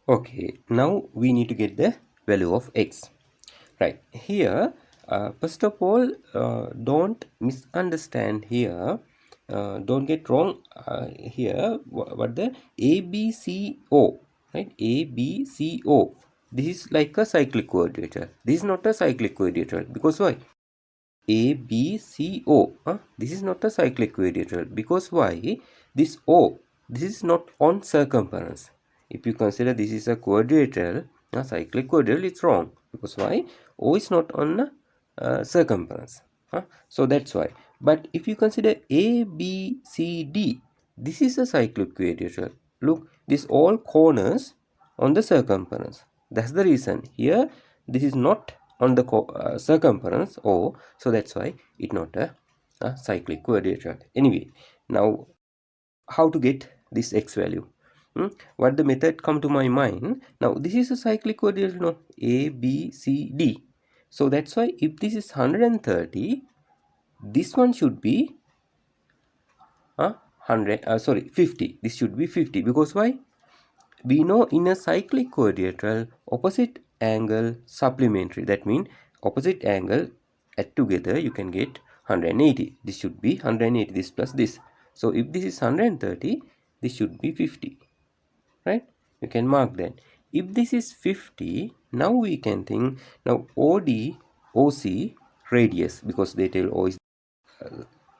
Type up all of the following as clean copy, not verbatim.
Okay, now we need to get the value of x. Right, here first of all, don't misunderstand here, don't get wrong here what the ABCO, right? ABCO, this is like a cyclic quadrilateral. This is not a cyclic quadrilateral because why? ABCO, this is not a cyclic quadrilateral because why? This O, this is not on circumference. If you consider this is a quadrilateral, a cyclic quadrilateral, it's wrong because why? O is not on circumference. So that's why. But if you consider ABCD, this is a cyclic quadrilateral. Look, this all corners on the circumference. That's the reason here this is not on the circumference O, so that's why it's not a cyclic quadrilateral. Anyway, now how to get this x value? What the method come to my mind? Now this is a cyclic quadrilateral, no? A, B, C, D. So that's why if this is 130, this one should be 50. This should be 50 because why? We know in a cyclic quadrilateral, opposite angle supplementary. That means opposite angle add together, you can get 180. This should be 180, this plus this. So if this is 130, this should be 50. Right? You can mark that. If this is 50, now we can think, now OD, OC, radius, because they tell O is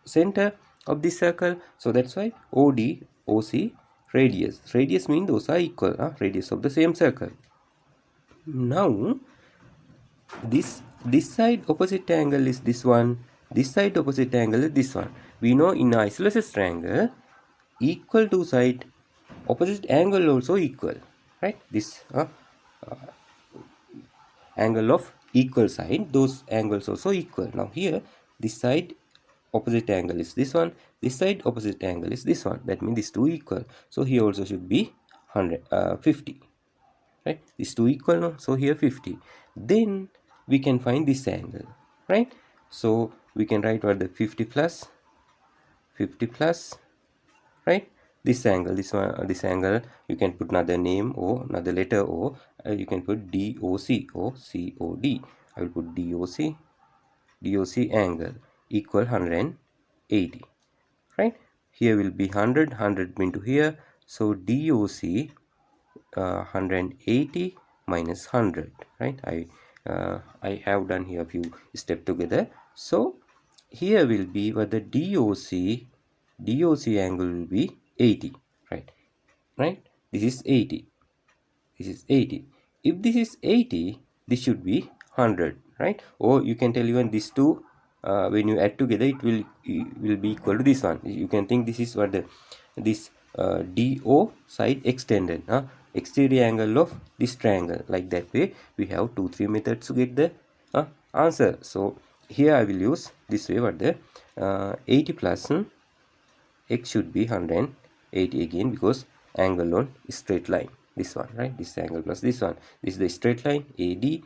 center of this circle, so that's why OD, OC, radius. Radius means those are equal, radius of the same circle. Now this side opposite angle is this one, this side opposite angle is this one. We know in isosceles triangle, equal two side opposite angle also equal, right? This angle of equal side, those angles also equal. Now here this side opposite angle is this one, this side opposite angle is this one. That means these two equal, so here also should be 50, right? These two equal, no? So here 50. Then we can find this angle, right? So we can write what the 50 plus 50 plus, right? This angle, this one, this angle, you can put another name O, another letter O. You can put DOC or COD. I will put DOC angle equal 180, right? Here will be 100 into here, so DOC 180 minus 100, right? I have done here a few steps together. So here will be what the DOC angle will be 80, right? This is 80, this is 80. If this is 80, this should be 100, right? Or you can tell even these two, when you add together, it will be equal to this one. You can think this is what this DO side extended, exterior angle of this triangle. Like that way, we have 2-3 methods to get the answer. So here I will use this way, what the 80 plus x should be 180 again, because angle on straight line, this one, right? This angle plus this one, this is the straight line AD,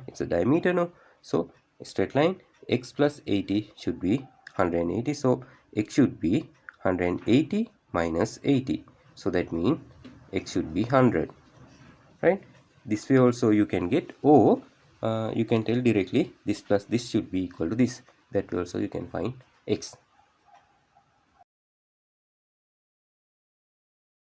it's a diameter, no? So straight line, x plus 80 should be 180, so x should be 180 minus 80, so that means x should be 100, right? This way also you can get, or you can tell directly this plus this should be equal to this. That way also you can find x.